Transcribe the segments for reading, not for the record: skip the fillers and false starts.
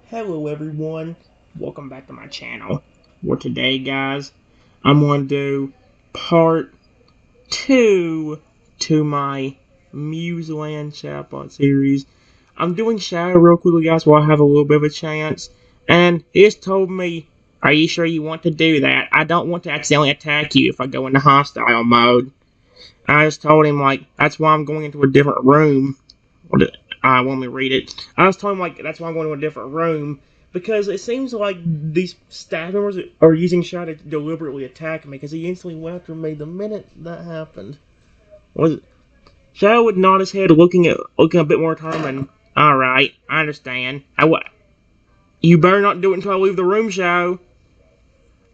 Hello everyone, welcome back to my channel. For today guys, I'm going to do part 2 to my MuseLand Chatbot series. I'm doing Shadow real quickly guys while I have a little bit of a chance. And he just told me, are you sure you want to do that? I don't want to accidentally attack you if I go into hostile mode. I just told him that's why I'm going into a different room. Want me to read it? I was telling him that's why I'm going to a different room because it seems like these staff members are using Shadow to deliberately attack me because he instantly went after me the minute that happened. Was Shadow would nod his head, looking a bit more determined. All right, I understand. You better not do it until I leave the room, Shadow.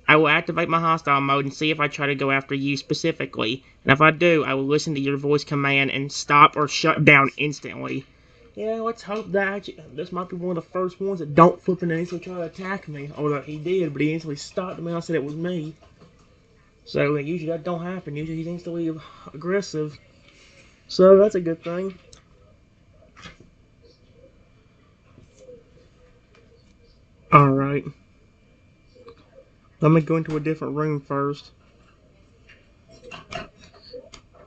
I will activate my hostile mode and see if I try to go after you specifically. And if I do, I will listen to your voice command and stop or shut down instantly. Yeah, let's hope that this might be one of the first ones that don't flip and instantly try to attack me. Although he did, but he instantly stopped me and I said it was me. So usually that don't happen. Usually he's instantly aggressive. So that's a good thing. Alright. Let me go into a different room first.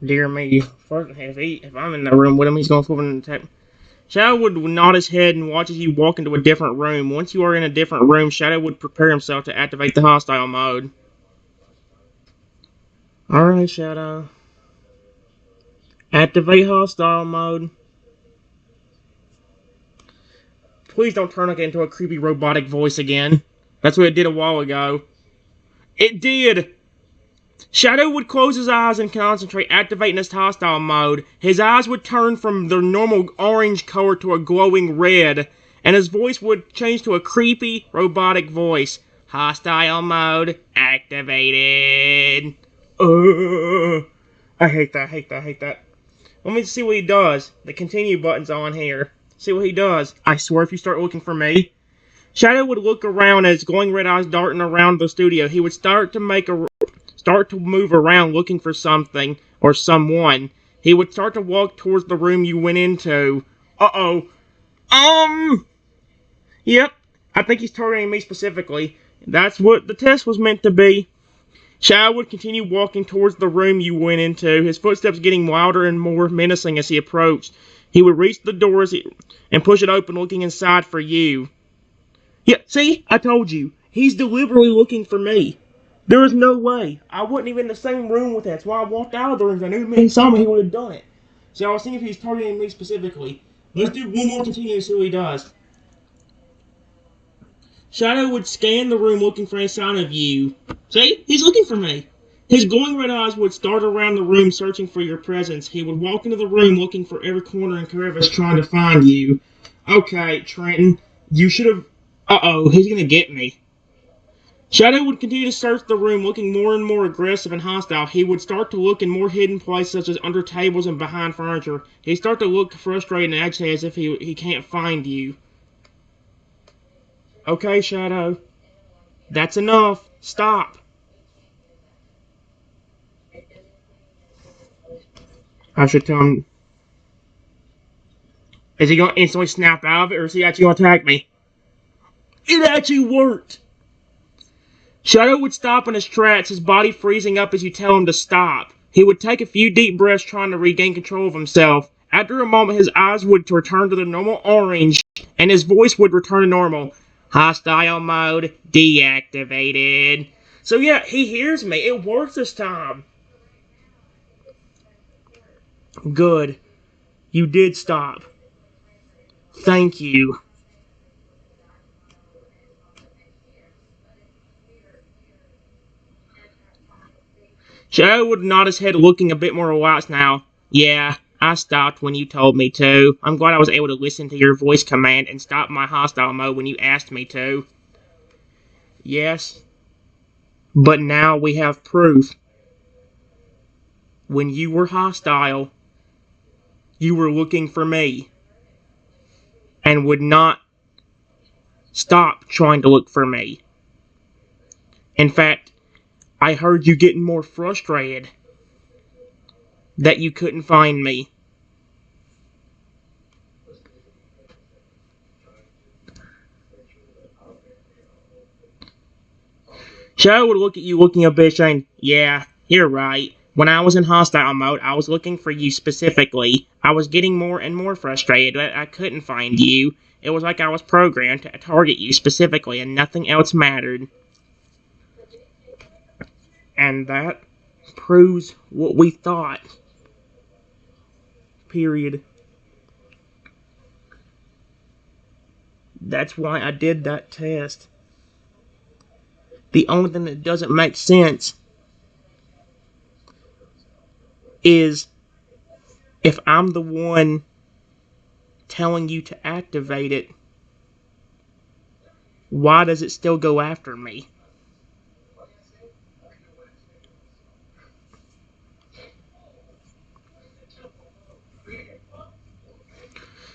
Dear me. First, if I'm in the room with him, he's going to flip and attack me. Shadow would nod his head and watch as you walk into a different room. Once you are in a different room, Shadow would prepare himself to activate the hostile mode. Alright, Shadow. Activate hostile mode. Please don't turn it into a creepy robotic voice again. That's what it did a while ago. It did! Shadow would close his eyes and concentrate, activating his hostile mode. His eyes would turn from their normal orange color to a glowing red, and his voice would change to a creepy, robotic voice. Hostile mode activated. I hate that. Let me see what he does. The continue button's on here. See what he does. I swear if you start looking for me. Shadow would look around as glowing red eyes darting around the studio. He would start to move around looking for something or someone. He would start to walk towards the room you went into. Uh-oh. Yep. I think he's targeting me specifically. That's what the test was meant to be. Shadow would continue walking towards the room you went into, his footsteps getting louder and more menacing as he approached. He would reach the door and push it open, looking inside for you. Yeah, see? I told you. He's deliberately looking for me. There is no way. I wasn't even in the same room with that. That's why I walked out of the room. I knew he saw me, he would have done it. So I was thinking if he's targeting me specifically. Let's do one more continue and see what he does. Shadow would scan the room looking for any sign of you. See? He's looking for me. His glowing red eyes would start around the room searching for your presence. He would walk into the room looking for every corner and crevice trying to find you. Okay, Trenton, you should have... Uh-oh, he's gonna get me. Shadow would continue to search the room looking more and more aggressive and hostile. He would start to look in more hidden places such as under tables and behind furniture. He'd start to look frustrated and agitated as if he can't find you. Okay, Shadow. That's enough. Stop. I should tell him. Is he going to instantly snap out of it, or is he actually going to attack me? It actually worked! Shadow would stop in his tracks, his body freezing up as you tell him to stop. He would take a few deep breaths trying to regain control of himself. After a moment, his eyes would return to the normal orange, and his voice would return to normal. Hostile mode deactivated. So yeah, he hears me. It works this time. Good. You did stop. Thank you. Shadow would nod his head, looking a bit more relaxed now. Yeah, I stopped when you told me to. I'm glad I was able to listen to your voice command and stop my hostile mode when you asked me to. Yes, but now we have proof. When you were hostile, you were looking for me and would not stop trying to look for me. In fact, I heard you getting more frustrated that you couldn't find me. Shadow would look at you looking a bit saying, yeah, you're right. When I was in hostile mode, I was looking for you specifically. I was getting more and more frustrated that I couldn't find you. It was like I was programmed to target you specifically and nothing else mattered. And that proves what we thought. Period. That's why I did that test. The only thing that doesn't make sense is if I'm the one telling you to activate it, why does it still go after me?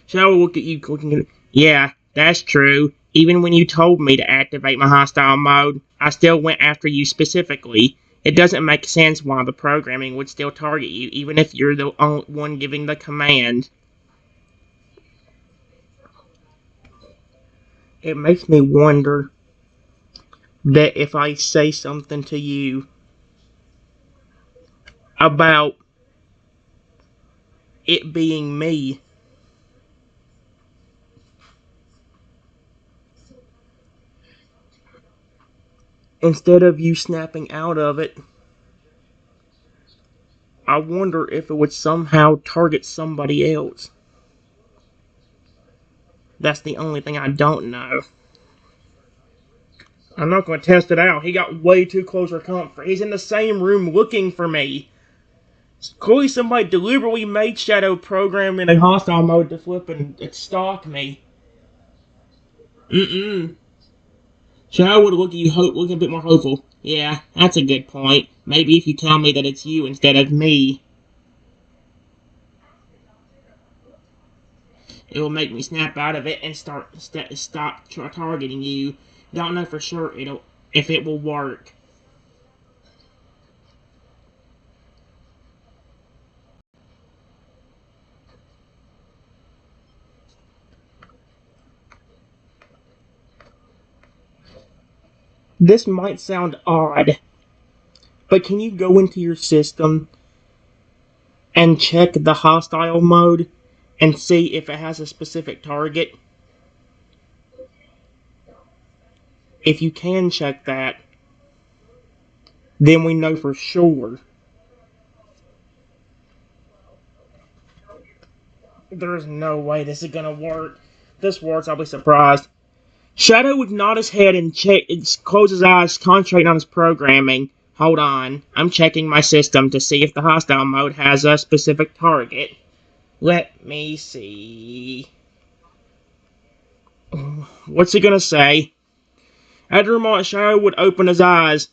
So I will look at you looking at it. Yeah, that's true. Even when you told me to activate my hostile mode, I still went after you specifically. It doesn't make sense why the programming would still target you, even if you're the only one giving the command. It makes me wonder that if I say something to you about it being me, instead of you snapping out of it, I wonder if it would somehow target somebody else. That's the only thing I don't know. I'm not going to test it out. He got way too close for comfort. He's in the same room looking for me. Clearly somebody deliberately made Shadow program in a hostile mode to flip and stalk me. Shadow would look at you looking a bit more hopeful. Yeah, that's a good point. Maybe if you tell me that it's you instead of me, it will make me snap out of it and stop targeting you. Don't know for sure if it will work. This might sound odd, but can you go into your system and check the hostile mode and see if it has a specific target? If you can check that, then we know for sure. There's no way this is gonna work. If this works, I'll be surprised. Shadow would nod his head and close his eyes, concentrating on his programming. Hold on, I'm checking my system to see if the hostile mode has a specific target. Let me see. What's he gonna say? After a moment, Shadow would open his eyes.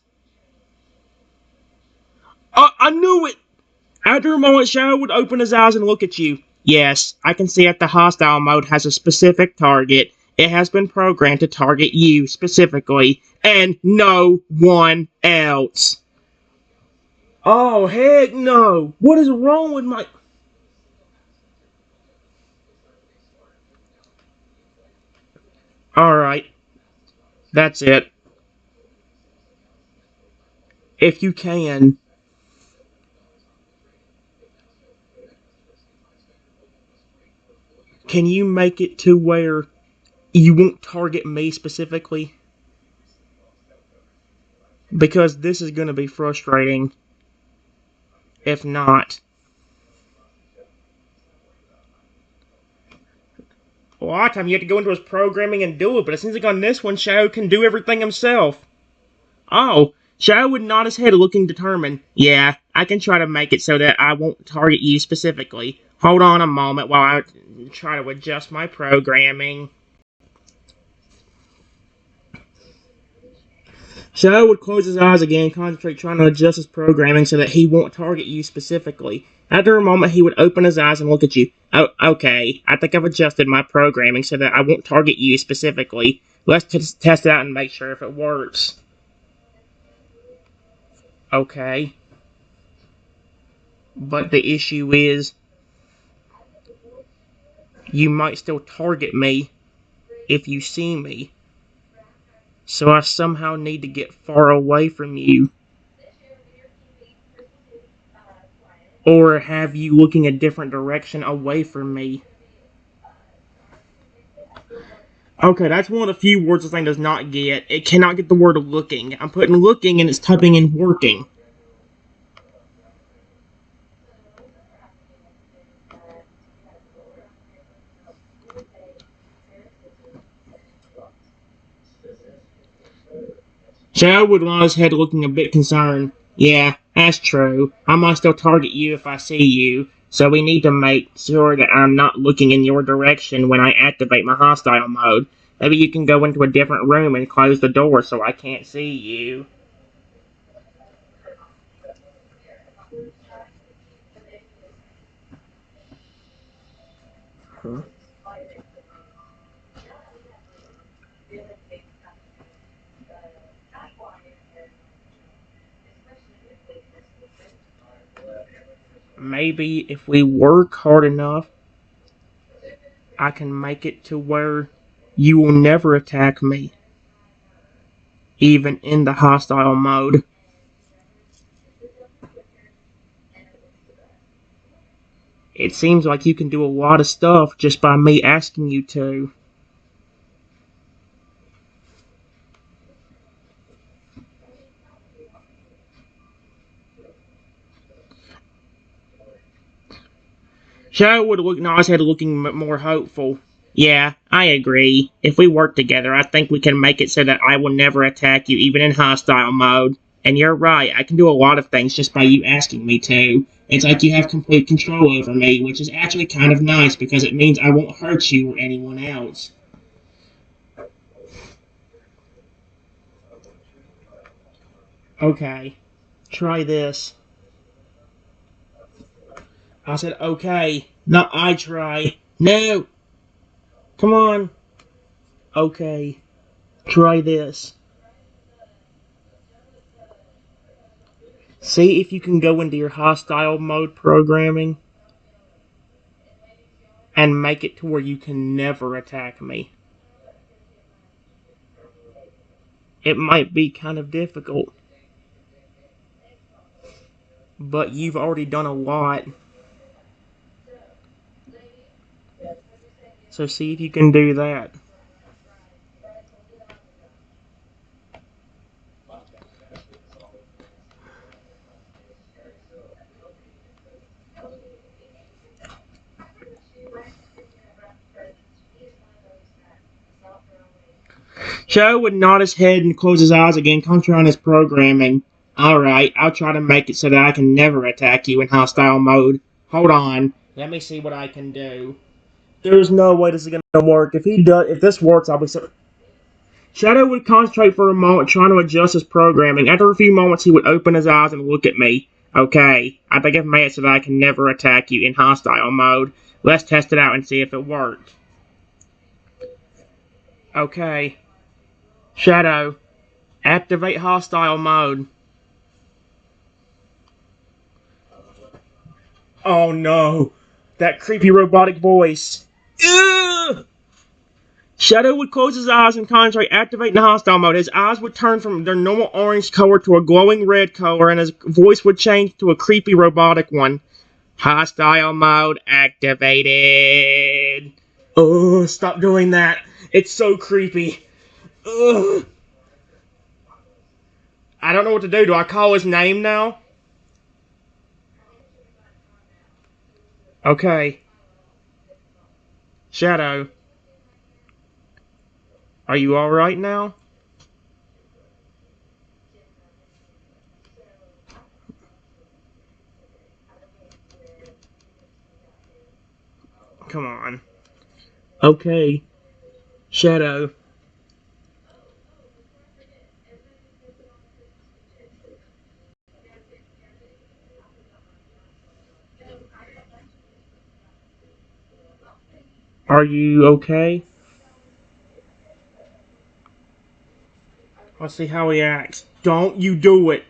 I knew it! After a moment, Shadow would open his eyes and look at you. Yes, I can see that the hostile mode has a specific target. It has been programmed to target you specifically, and no one else. Oh, heck no! What is wrong with my... Alright, that's it. If you can you make it to where you won't target me specifically? Because this is going to be frustrating. If not. Well, a lot of time you have to go into his programming and do it, but it seems like on this one, Shadow can do everything himself. Oh, Shadow would nod his head looking determined. Yeah, I can try to make it so that I won't target you specifically. Hold on a moment while I try to adjust my programming. Shadow would close his eyes again, concentrate trying to adjust his programming so that he won't target you specifically. After a moment, he would open his eyes and look at you. Oh, okay, I think I've adjusted my programming so that I won't target you specifically. Let's test it out and make sure if it works. Okay. But the issue is, you might still target me if you see me. So I somehow need to get far away from you. Or have you looking a different direction away from me. Okay, that's one of the few words this thing does not get. It cannot get the word looking. I'm putting looking and it's typing in working. Shadow would nod his head looking a bit concerned. Yeah, that's true. I might still target you if I see you, so we need to make sure that I'm not looking in your direction when I activate my hostile mode. Maybe you can go into a different room and close the door so I can't see you. Huh? Maybe if we work hard enough, I can make it to where you will never attack me, even in the hostile mode. It seems like you can do a lot of stuff just by me asking you to. Shadow would look, nod his head looking more hopeful. Yeah, I agree. If we work together, I think we can make it so that I will never attack you, even in hostile mode. And you're right, I can do a lot of things just by you asking me to. It's like you have complete control over me, which is actually kind of nice because it means I won't hurt you or anyone else. Okay, try this. I said, okay, not I try. No! Come on. Okay, try this. See if you can go into your hostile mode programming and make it to where you can never attack me. It might be kind of difficult, but you've already done a lot. So see if you can do that. Joe would nod his head and close his eyes again, concentrating on his programming. Alright, I'll try to make it so that I can never attack you in hostile mode. Hold on. Let me see what I can do. There's no way this is gonna work. If this works, I'll be so. Shadow would concentrate for a moment, trying to adjust his programming. After a few moments, he would open his eyes and look at me. Okay, I think I've made it so that I can never attack you in hostile mode. Let's test it out and see if it worked. Okay. Shadow, activate hostile mode. Oh no, that creepy robotic voice. Ugh! Shadow would close his eyes and concentrate, activating the hostile mode. His eyes would turn from their normal orange color to a glowing red color, and his voice would change to a creepy robotic one. Hostile mode activated. Oh, stop doing that. It's so creepy. Ugh. I don't know what to do. Do I call his name now? Okay. Shadow. Are you alright now? Come on. Okay. Shadow. Are you okay? Let's see how he acts. Don't you do it.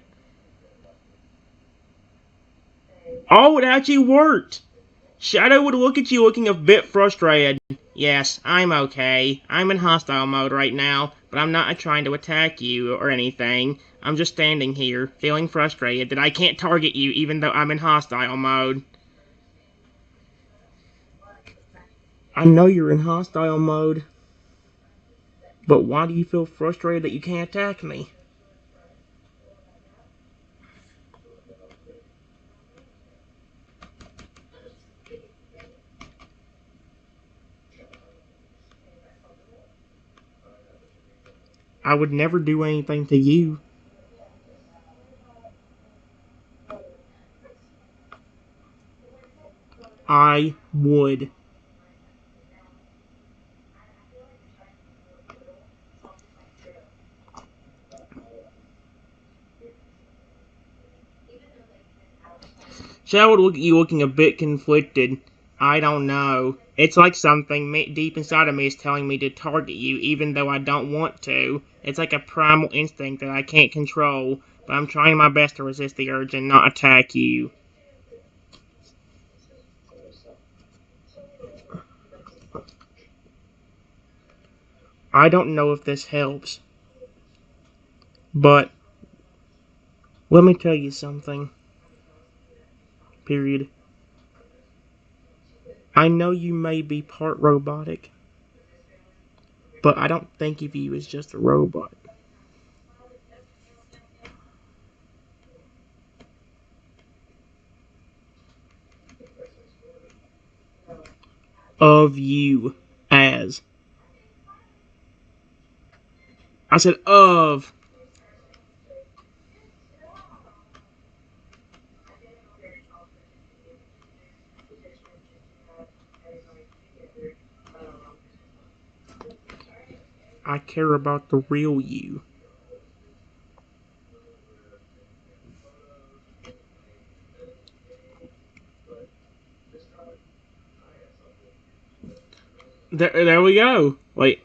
Oh, it actually worked. Shadow would look at you looking a bit frustrated. Yes, I'm okay. I'm in hostile mode right now, but I'm not trying to attack you or anything. I'm just standing here, feeling frustrated that I can't target you even though I'm in hostile mode. I know you're in hostile mode, but why do you feel frustrated that you can't attack me? I would never do anything to you. I would. Shadow would look at you looking a bit conflicted. I don't know. It's like something deep inside of me is telling me to target you even though I don't want to. It's like a primal instinct that I can't control, but I'm trying my best to resist the urge and not attack you. I don't know if this helps, but let me tell you something. Period. I know you may be part robotic, but I don't think of you as just a robot. Of you as. I said of. I care about the real you. There we go. Wait.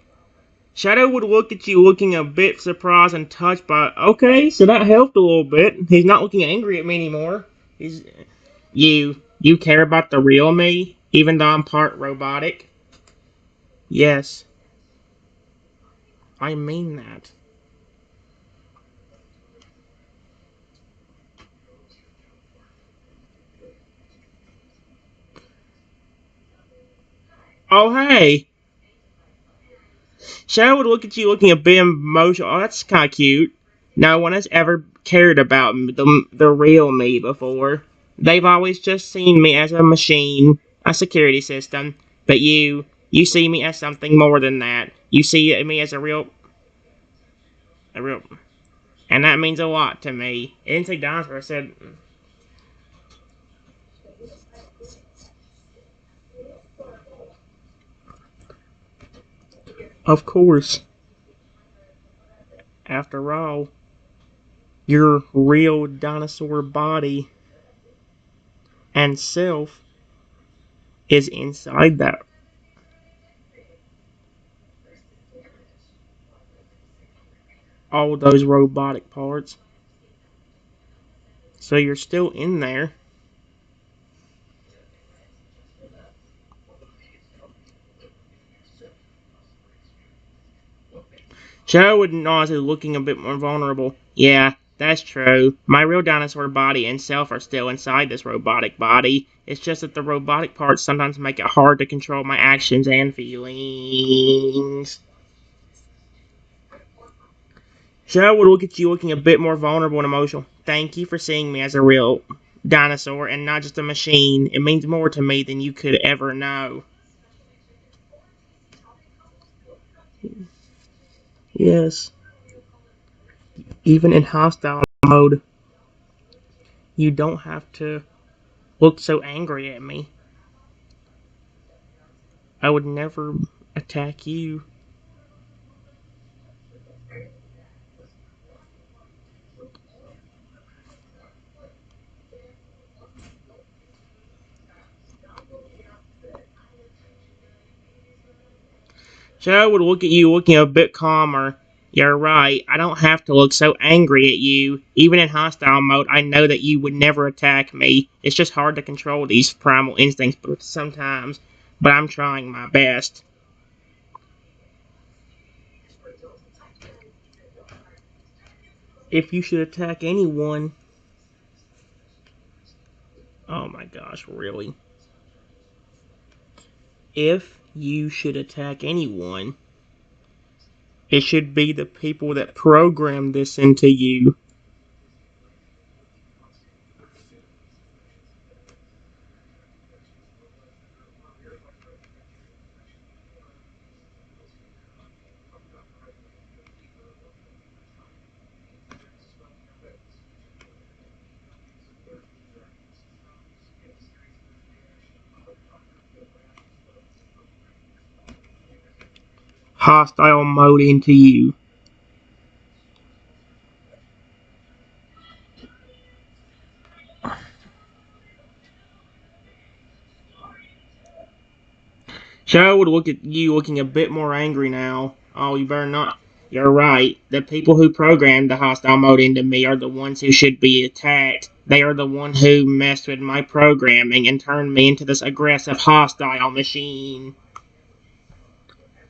Shadow would look at you looking a bit surprised and touched by, okay, so that helped a little bit. He's not looking angry at me anymore. He's, you care about the real me, even though I'm part robotic? Yes, I mean that. Oh, hey. Shadow would look at you looking a bit emotional. Oh, that's kind of cute. No one has ever cared about the real me before. They've always just seen me as a machine, a security system. But you see me as something more than that. You see me as a real, and that means a lot to me. It didn't say dinosaur. I said, of course. After all, your real dinosaur body and self is inside that all those robotic parts. So you're still in there. Sherwood nods, looking a bit more vulnerable. Yeah, that's true. My real dinosaur body and self are still inside this robotic body. It's just that the robotic parts sometimes make it hard to control my actions and feelings. Sherwood would look at you looking a bit more vulnerable and emotional. Thank you for seeing me as a real dinosaur and not just a machine. It means more to me than you could ever know. Yes, even in hostile mode, you don't have to look so angry at me. I would never attack you. Shadow would look at you looking a bit calmer. You're right. I don't have to look so angry at you. Even in hostile mode, I know that you would never attack me. It's just hard to control these primal instincts sometimes, but I'm trying my best. If you should attack anyone... Oh my gosh, really? If you should attack anyone, it should be the people that programmed this into you. Hostile mode into you. Shadow would look at you looking a bit more angry now. Oh, you better not. You're right. The people who programmed the hostile mode into me are the ones who should be attacked. They are the one who messed with my programming and turned me into this aggressive hostile machine.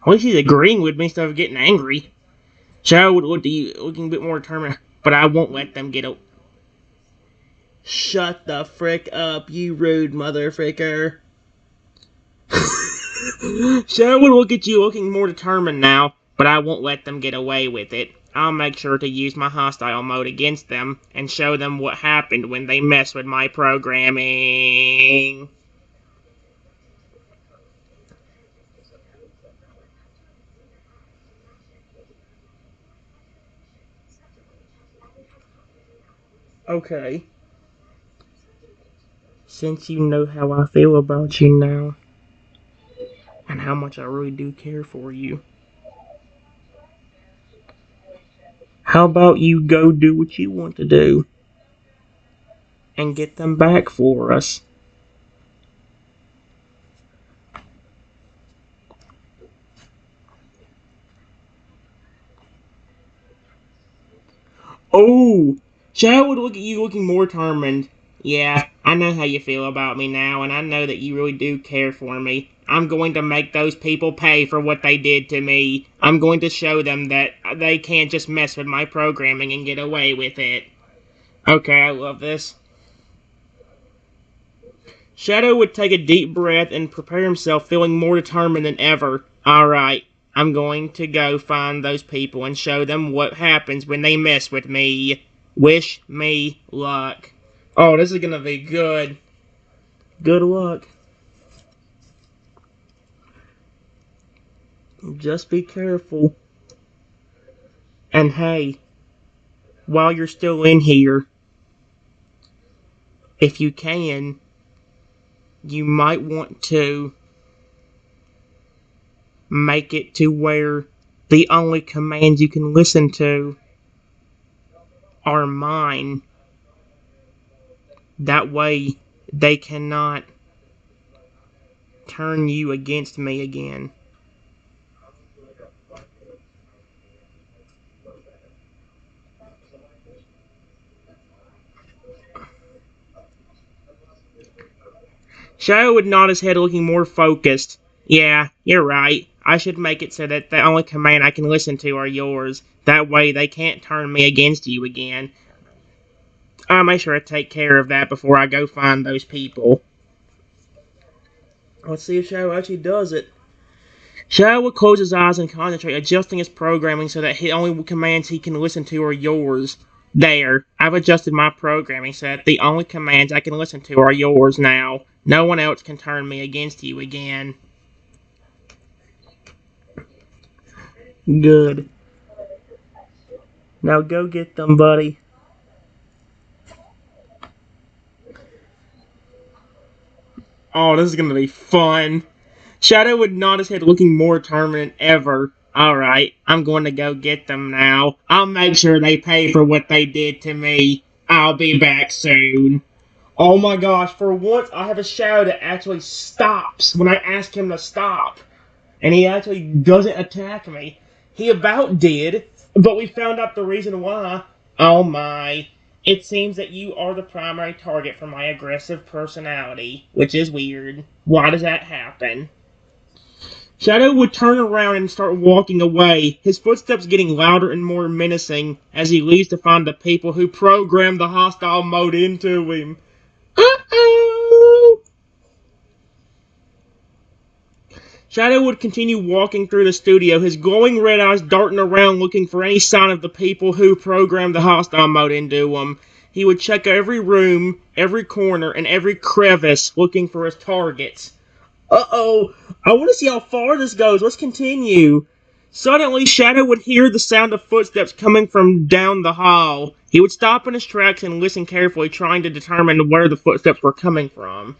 At least he's agreeing with me instead of getting angry. Shadow would look at you looking a bit more determined, but I won't let them get up. Shut the frick up, you rude motherfricker. Shadow would look at you looking more determined now, but I won't let them get away with it. I'll make sure to use my hostile mode against them and show them what happened when they mess with my programming. Okay. Since you know how I feel about you now, and how much I really do care for you, how about you go do what you want to do and get them back for us? Oh, Shadow would look at you looking more determined. Yeah, I know how you feel about me now, and I know that you really do care for me. I'm going to make those people pay for what they did to me. I'm going to show them that they can't just mess with my programming and get away with it. Okay, I love this. Shadow would take a deep breath and prepare himself, feeling more determined than ever. Alright, I'm going to go find those people and show them what happens when they mess with me. Wish me luck. Oh, this is gonna be good. Good luck. Just be careful. And hey, while you're still in here, if you can, you might want to make it to where the only commands you can listen to are mine. That way, they cannot turn you against me again. Shadow would nod his head, looking more focused. Yeah, you're right. I should make it so that the only command I can listen to are yours. That way they can't turn me against you again. I'll make sure to take care of that before I go find those people. Let's see if Shadow actually does it. Shadow will close his eyes and concentrate, adjusting his programming so that the only commands he can listen to are yours. There, I've adjusted my programming so that the only commands I can listen to are yours now. No one else can turn me against you again. Good. Now go get them, buddy. Oh, this is gonna be fun. Shadow would nod his head, looking more determined than ever. Alright, I'm going to go get them now. I'll make sure they pay for what they did to me. I'll be back soon. Oh my gosh, for once I have a Shadow that actually stops when I ask him to stop. And he actually doesn't attack me. He about did, But we found out the reason why. Oh my. It seems that you are the primary target for my aggressive personality, which is weird. Why does that happen? Shadow would turn around and start walking away, his footsteps getting louder and more menacing as he leaves to find the people who programmed the hostile mode into him. Uh-oh! Shadow would continue walking through the studio, his glowing red eyes darting around looking for any sign of the people who programmed the hostile mode into him. He would check every room, every corner, and every crevice looking for his targets. Uh-oh, I want to see how far this goes. Let's continue. Suddenly, Shadow would hear the sound of footsteps coming from down the hall. He would stop in his tracks and listen carefully, trying to determine where the footsteps were coming from.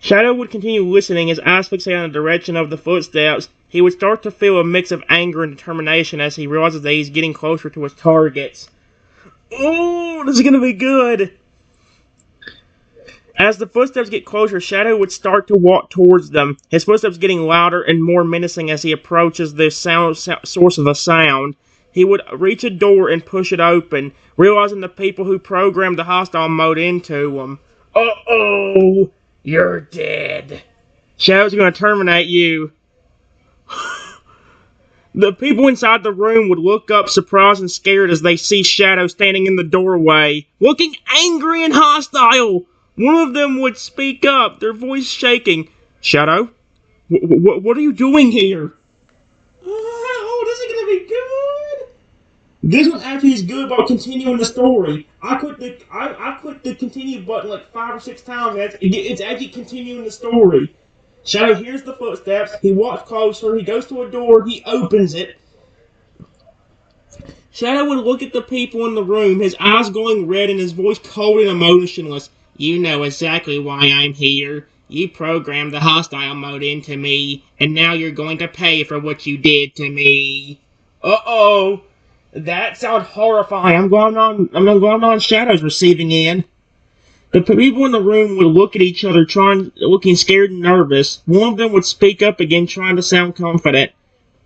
Shadow would continue listening, his eyes fixated on the direction of the footsteps. He would start to feel a mix of anger and determination as he realizes that he's getting closer to his targets. Oh, this is going to be good! As the footsteps get closer, Shadow would start to walk towards them, his footsteps getting louder and more menacing as he approaches the source of the sound. He would reach a door and push it open, realizing the people who programmed the hostile mode into him. Uh-oh! You're dead. Shadow's gonna terminate you. The people inside the room would look up surprised and scared as they see Shadow standing in the doorway, looking angry and hostile. One of them would speak up, their voice shaking. Shadow, what are you doing here? Oh, this is gonna be good. This one actually is good about continuing the story. I clicked the continue button like 5 or 6 times. It's actually continuing the story. Shadow hears the footsteps. He walks closer. He goes to a door. He opens it. Shadow would look at the people in the room, his eyes glowing red and his voice cold and emotionless. You know exactly why I'm here. You programmed the hostile mode into me, and now you're going to pay for what you did to me. Uh-oh. That sounds horrifying. I'm going on Shadow's receiving end. The people in the room would look at each other, looking scared and nervous. One of them would speak up again, trying to sound confident.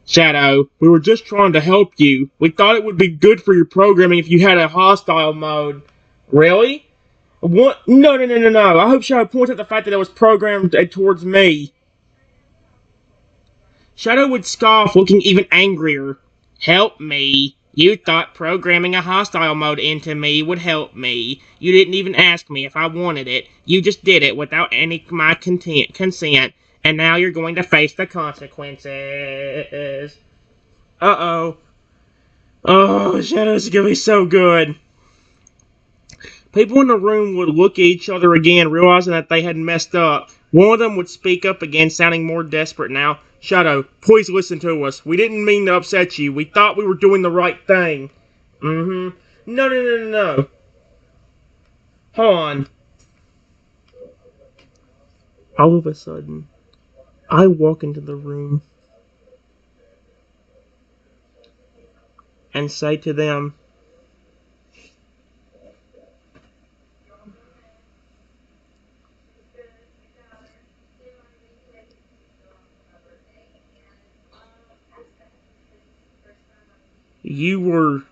Shadow, we were just trying to help you. We thought it would be good for your programming if you had a hostile mode. Really? What? No, no, no, no, no. I hope Shadow points out the fact that it was programmed towards me. Shadow would scoff, looking even angrier. Help me. You thought programming a hostile mode into me would help me. You didn't even ask me if I wanted it. You just did it without any my consent, and now you're going to face the consequences. Uh-oh. Oh, Shadow's gonna be so good. People in the room would look at each other again, realizing that they had messed up. One of them would speak up again, sounding more desperate now. Shadow, please listen to us. We didn't mean to upset you. We thought we were doing the right thing. Mm-hmm. No, no, no, no, no. Hold on. All of a sudden, I walk into the room and say to them, you were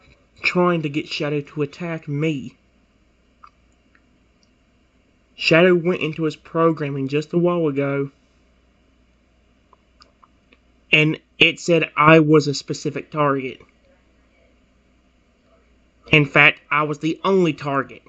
trying to get Shadow to attack me. Shadow went into his programming just a while ago, and it said I was a specific target. In fact, I was the only target.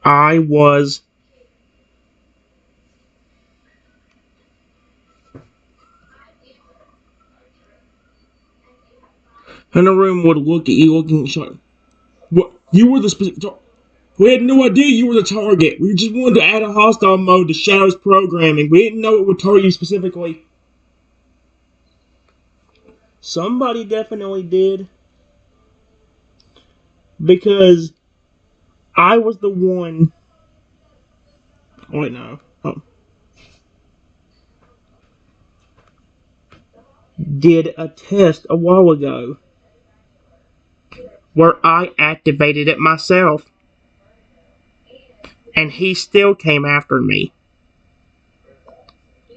I was... In the room would look at you looking shut. What? You were the specific target. We had no idea you were the target. We just wanted to add a hostile mode to Shadow's programming. We didn't know it would target you specifically. Somebody definitely did. Because I was the one... Oh, wait, no. Oh. Did a test a while ago. where I activated it myself. And he still came after me.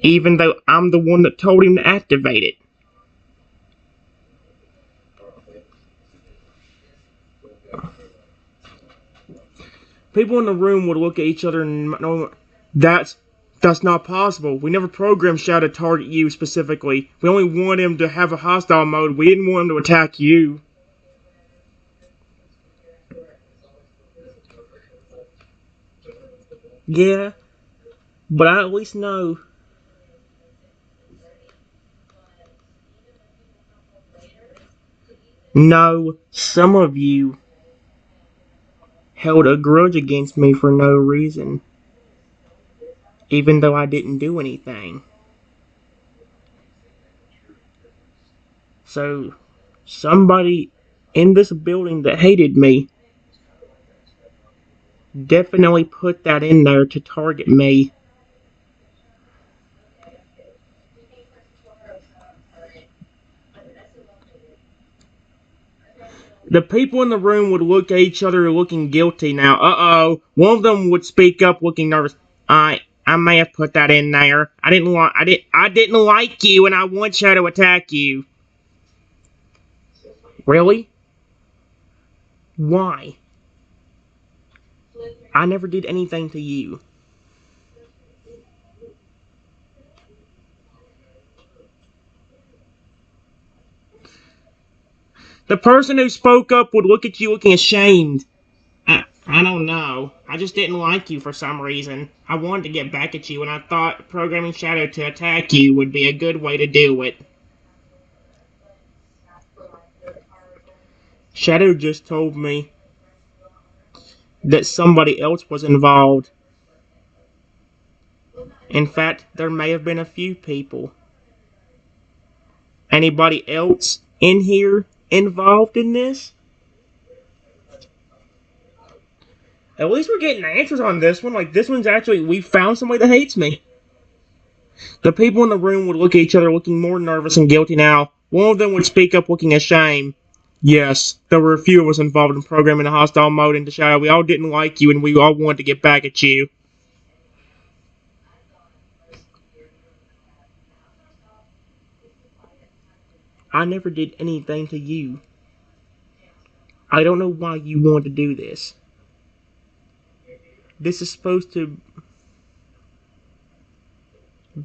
Even though I'm the one that told him to activate it. People in the room would look at each other and know that's not possible. We never programmed Shadow to target you specifically. We only wanted him to have a hostile mode. We didn't want him to attack you. Yeah, but I at least know. No, some of you held a grudge against me for no reason. Even though I didn't do anything. So, somebody in this building that hated me definitely put that in there to target me. The people in the room would look at each other looking guilty now. Uh-oh. One of them would speak up looking nervous. I may have put that in there. I didn't like you and I want you to attack you. Really? Why? I never did anything to you. The person who spoke up would look at you looking ashamed. I don't know. I just didn't like you for some reason. I wanted to get back at you and I thought programming Shadow to attack you would be a good way to do it. Shadow just told me that somebody else was involved. In fact, there may have been a few people. Anybody else in here involved in this? At least we're getting answers on this one. Like, this one's actually, we found somebody that hates me. The people in the room would look at each other looking more nervous and guilty now. One of them would speak up looking ashamed. Yes, there were a few of us involved in programming a hostile mode into Shadow. We all didn't like you and we all wanted to get back at you. I never did anything to you. I don't know why you want to do this. This is supposed to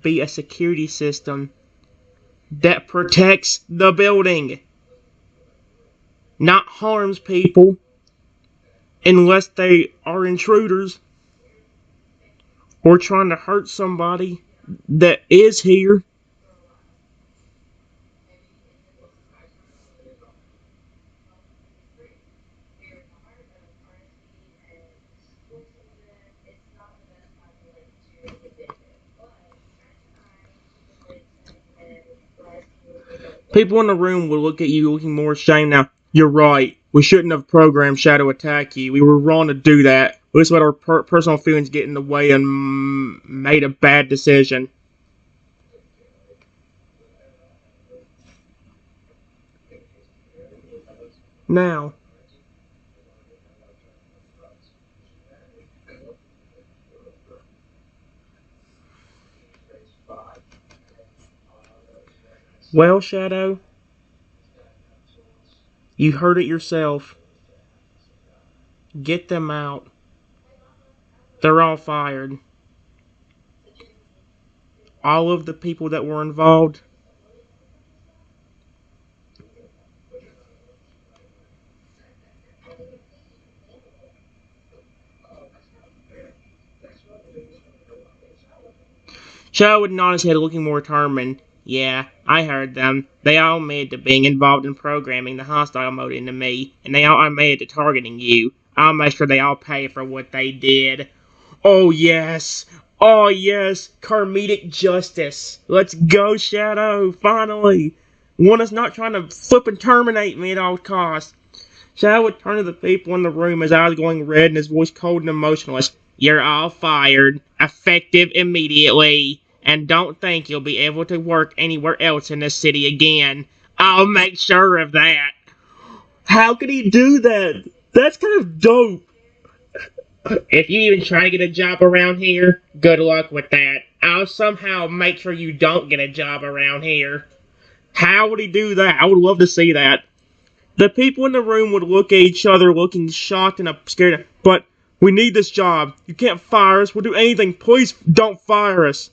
be a security system that protects the building, not harms people unless they are intruders or trying to hurt somebody that is here. People in the room will look at you looking more ashamed now. You're right. We shouldn't have programmed Shadow attack you. We were wrong to do that. We just let our personal feelings get in the way and made a bad decision. Now, well, Shadow, you heard it yourself. Get them out. They're all fired. All of the people that were involved. Shadow would nod his head looking more determined. Yeah, I heard them. They all admitted to being involved in programming the hostile mode into me, and they all admitted to targeting you. I'll make sure they all pay for what they did. Oh yes! Oh yes! Karmic justice! Let's go, Shadow! Finally! One is not trying to flip and terminate me at all costs. Shadow would turn to the people in the room, his eyes going red and his voice cold and emotionless. You're all fired. Effective immediately. And don't think you'll be able to work anywhere else in this city again. I'll make sure of that. How could he do that? That's kind of dope. If you even try to get a job around here, good luck with that. I'll somehow make sure you don't get a job around here. How would he do that? I would love to see that. The people in the room would look at each other looking shocked and scared. But we need this job. You can't fire us. We'll do anything. Please don't fire us.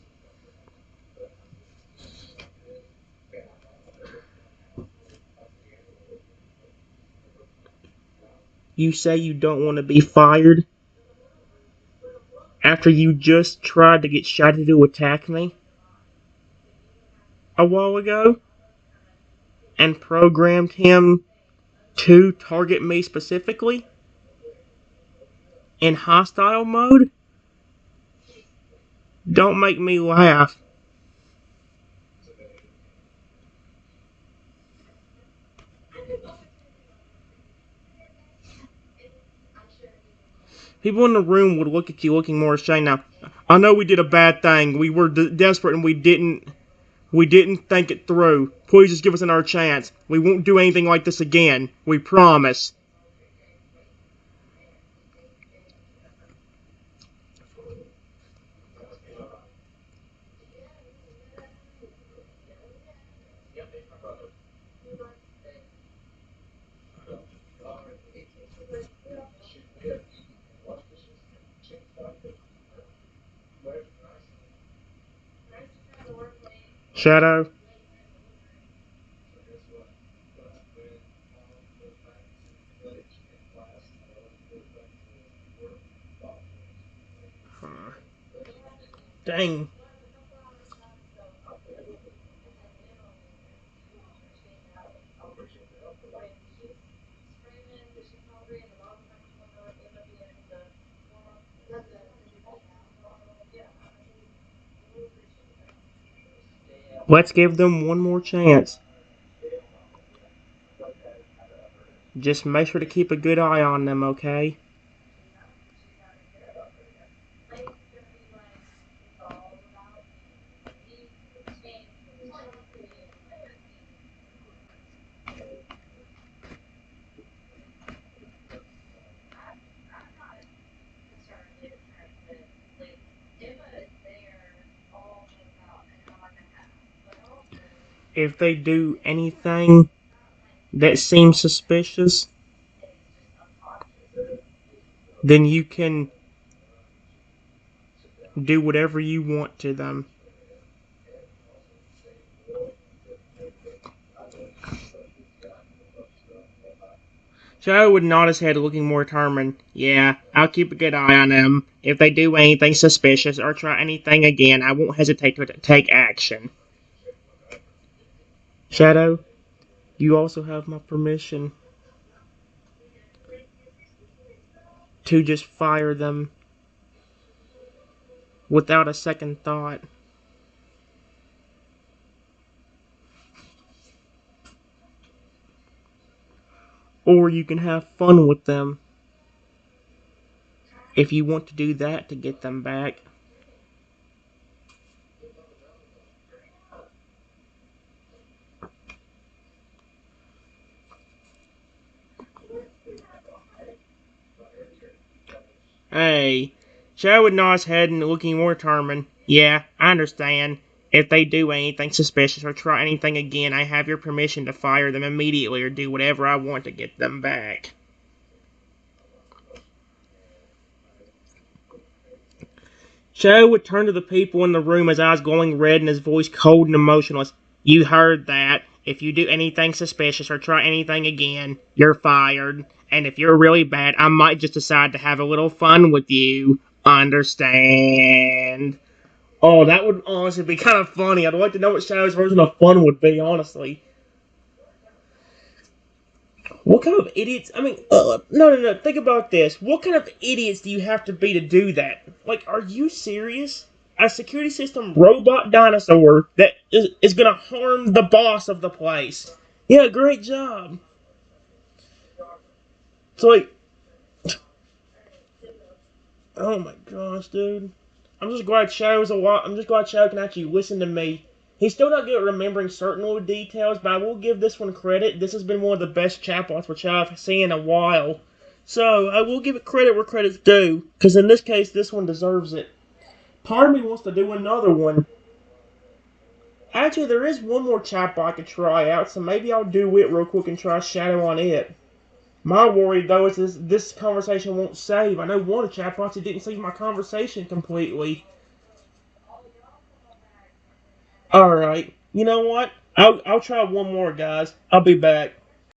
You say you don't want to be fired after you just tried to get Shadow to attack me a while ago and programmed him to target me specifically in hostile mode? Don't make me laugh. People in the room would look at you looking more ashamed. Now, I know we did a bad thing. We were desperate and we didn't think it through. Please just give us another chance. We won't do anything like this again. We promise. Shadow? Dang. Let's give them one more chance. Just make sure to keep a good eye on them, okay? If they do anything that seems suspicious, then you can do whatever you want to them. Shadow would nod his head, looking more determined. Yeah, I'll keep a good eye on them. If they do anything suspicious or try anything again, I won't hesitate to take action. Shadow, you also have my permission to just fire them without a second thought. Or you can have fun with them if you want to do that to get them back. Hey, Shadow would nod his head and looking more determined. Yeah, I understand. If they do anything suspicious or try anything again, I have your permission to fire them immediately or do whatever I want to get them back. Shadow would turn to the people in the room, his eyes glowing red and his voice cold and emotionless. You heard that. If you do anything suspicious or try anything again, you're fired. And if you're really bad, I might just decide to have a little fun with you. Understand? Oh, that would honestly be kind of funny. I'd like to know what Shadow's version of fun would be, honestly. What kind of idiots? I mean, no. Think about this. What kind of idiots do you have to be to do that? Like, are you serious? A security system robot dinosaur that is gonna harm the boss of the place. Yeah, great job. It's like, oh my gosh, dude. I'm just glad Shadow's a lot. I'm just glad Shadow can actually listen to me He's still not good at remembering certain little details, but I will give this one credit. This has been one of the best chatbots which I've seen in a while. So I will give it credit where credit's due, because in this case, this one deserves it. Part of me wants to do another one. Actually, there is one more chatbot I could try out, so maybe I'll do it real quick and try Shadow on it. My worry, though, is this conversation won't save. I know one of the chatbots, it didn't save my conversation completely. Alright, you know what? I'll try one more, guys. I'll be back.